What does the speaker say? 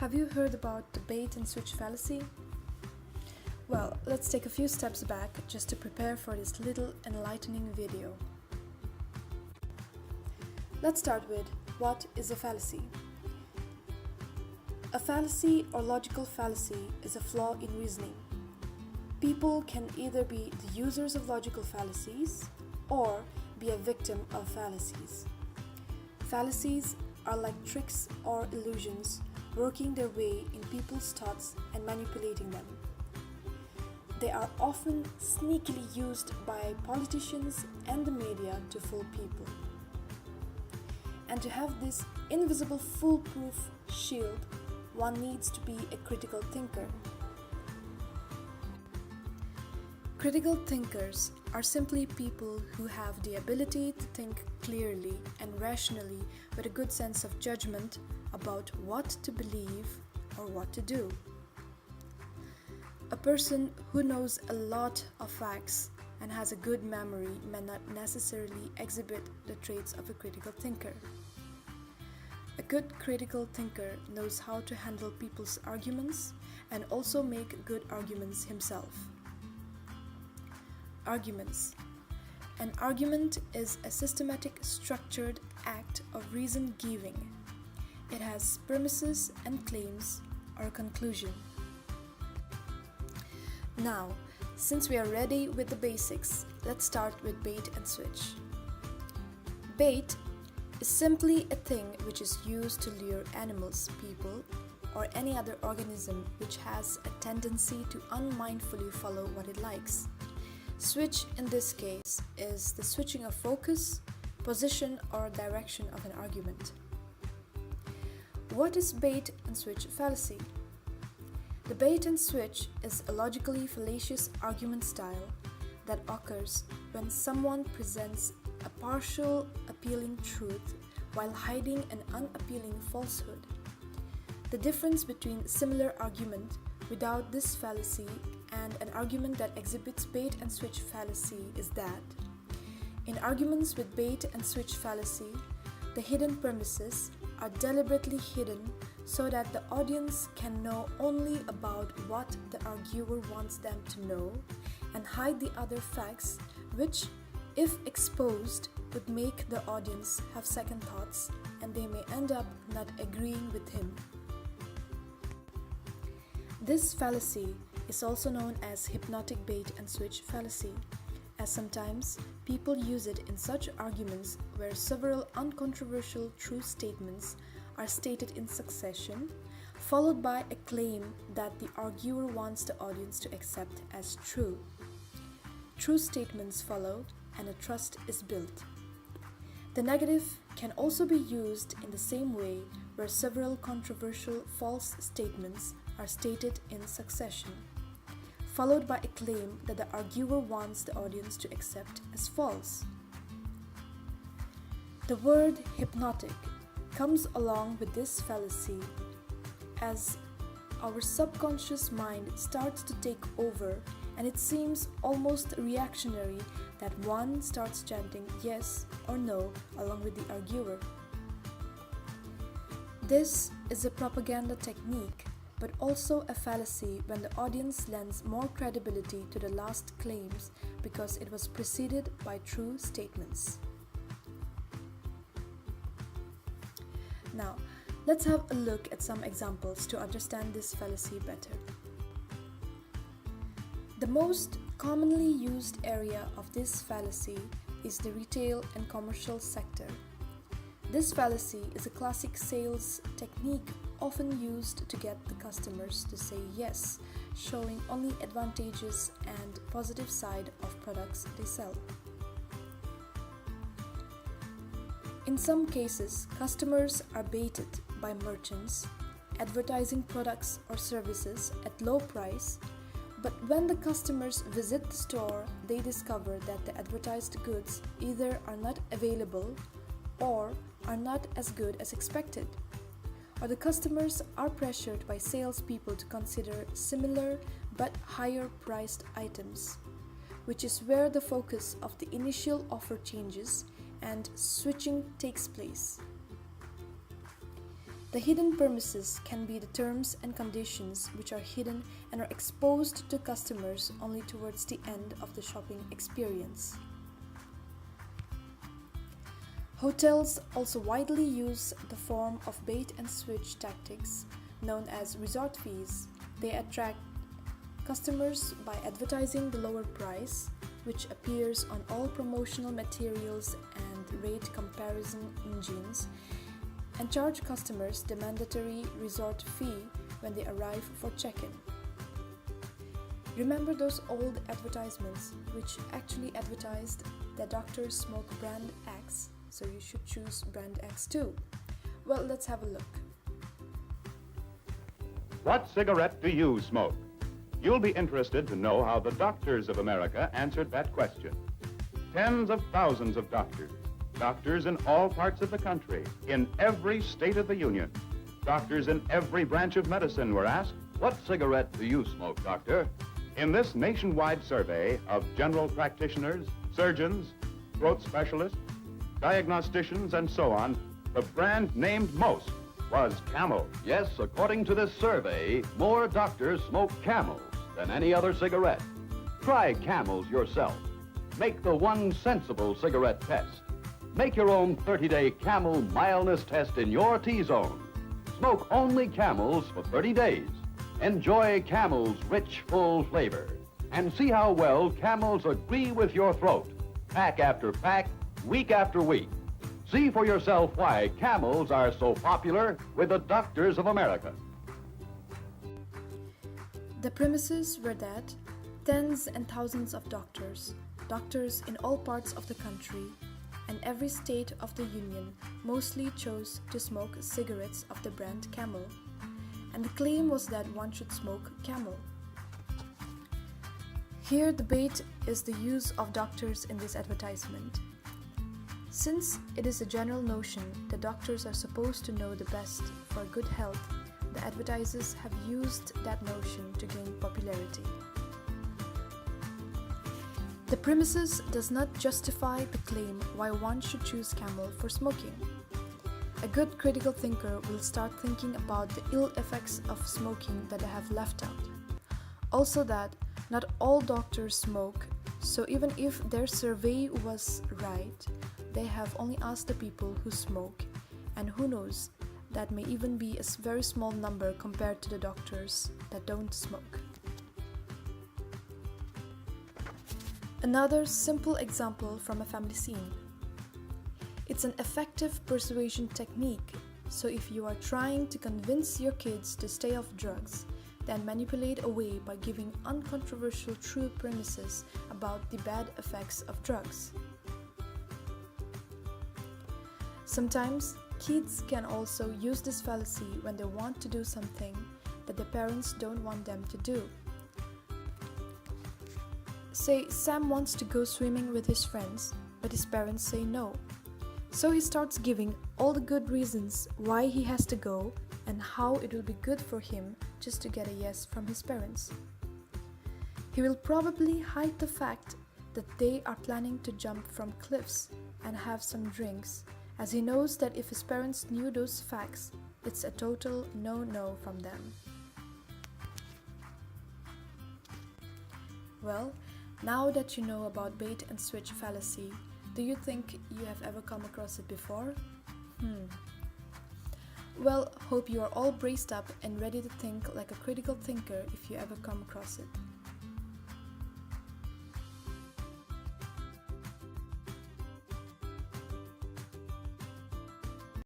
Have you heard about the bait and switch fallacy? Well, let's take a few steps back just to prepare for this little enlightening video. Let's start with what is a fallacy? A fallacy or logical fallacy is a flaw in reasoning. People can either be the users of logical fallacies or be a victim of fallacies. Fallacies are like tricks or illusions working their way in people's thoughts and manipulating them. They are often sneakily used by politicians and the media to fool people. And to have this invisible foolproof shield, one needs to be a critical thinker. Critical thinkers are simply people who have the ability to think clearly and rationally with a good sense of judgment about what to believe or what to do. A person who knows a lot of facts and has a good memory may not necessarily exhibit the traits of a critical thinker. A good critical thinker knows how to handle people's arguments and also make good arguments himself. Arguments. An argument is a systematic, structured act of reason giving. It has premises and claims or a conclusion. Now, since we are ready with the basics, let's start with bait and switch. Bait is simply a thing which is used to lure animals, people, or any other organism which has a tendency to unmindfully follow what it likes. Switch in this case is the switching of focus, position, or direction of an argument. What is bait and switch fallacy? The bait and switch is a logically fallacious argument style that occurs when someone presents a partial appealing truth while hiding an unappealing falsehood. The difference between similar argument without this fallacy and an argument that exhibits bait and switch fallacy is that in arguments with bait and switch fallacy, the hidden premises are deliberately hidden so that the audience can know only about what the arguer wants them to know and hide the other facts which, if exposed, would make the audience have second thoughts and they may end up not agreeing with him. This fallacy is also known as hypnotic bait and switch fallacy, as sometimes people use it in such arguments where several uncontroversial true statements are stated in succession, followed by a claim that the arguer wants the audience to accept as true. True statements follow and a trust is built. The negative can also be used in the same way where several controversial false statements are stated in succession, followed by a claim that the arguer wants the audience to accept as false. The word hypnotic comes along with this fallacy as our subconscious mind starts to take over and it seems almost reactionary that one starts chanting yes or no along with the arguer. This is a propaganda technique, but also a fallacy when the audience lends more credibility to the last claims because it was preceded by true statements. Now, let's have a look at some examples to understand this fallacy better. The most commonly used area of this fallacy is the retail and commercial sector. This fallacy is a classic sales technique often used to get the customers to say yes, showing only advantages and positive side of products they sell. In some cases, customers are baited by merchants advertising products or services at low price, but when the customers visit the store, they discover that the advertised goods either are not available or are not as good as expected, or the customers are pressured by salespeople to consider similar but higher priced items, which is where the focus of the initial offer changes and switching takes place. The hidden premises can be the terms and conditions which are hidden and are exposed to customers only towards the end of the shopping experience. Hotels also widely use the form of bait and switch tactics known as resort fees. They attract customers by advertising the lower price, which appears on all promotional materials and rate comparison engines, and charge customers the mandatory resort fee when they arrive for check-in. Remember those old advertisements which actually advertised that doctors smoke brand X, so you should choose brand X too? Well, let's have a look. What cigarette do you smoke? You'll be interested to know how the doctors of America answered that question. Tens of thousands of doctors in all parts of the country, in every state of the union. Doctors in every branch of medicine were asked, "What cigarette do you smoke, doctor?" In this nationwide survey of general practitioners, surgeons, throat specialists, diagnosticians, and so on, the brand named most was Camel. Yes, according to this survey, more doctors smoke Camels than any other cigarette. Try Camels yourself. Make the one sensible cigarette test. Make your own 30-day Camel mildness test in your T-zone. Smoke only Camels for 30 days. Enjoy Camel's rich, full flavor. And see how well Camels agree with your throat. Pack after pack, week after week. See for yourself why Camels are so popular with the doctors of America. The premises were that tens and thousands of doctors in all parts of the country and every state of the Union mostly chose to smoke cigarettes of the brand Camel, and the claim was that one should smoke Camel. Here the bait is the use of doctors in this advertisement. Since it is a general notion that doctors are supposed to know the best for good health, the advertisers have used that notion to gain popularity. The premises does not justify the claim why one should choose Camel for smoking. A good critical thinker will start thinking about the ill effects of smoking that I have left out. Also that not all doctors smoke, so even if their survey was right, they have only asked the people who smoke, and who knows, that may even be a very small number compared to the doctors that don't smoke. Another simple example from a family scene. It's an effective persuasion technique, so if you are trying to convince your kids to stay off drugs, then manipulate away by giving uncontroversial true premises about the bad effects of drugs. Sometimes, kids can also use this fallacy when they want to do something that the parents don't want them to do. Say Sam wants to go swimming with his friends, but his parents say no. So he starts giving all the good reasons why he has to go and how it will be good for him just to get a yes from his parents. He will probably hide the fact that they are planning to jump from cliffs and have some drinks, as he knows that if his parents knew those facts, it's a total no-no from them. Well, now that you know about bait and switch fallacy, do you think you have ever come across it before? Well, hope you are all braced up and ready to think like a critical thinker if you ever come across it.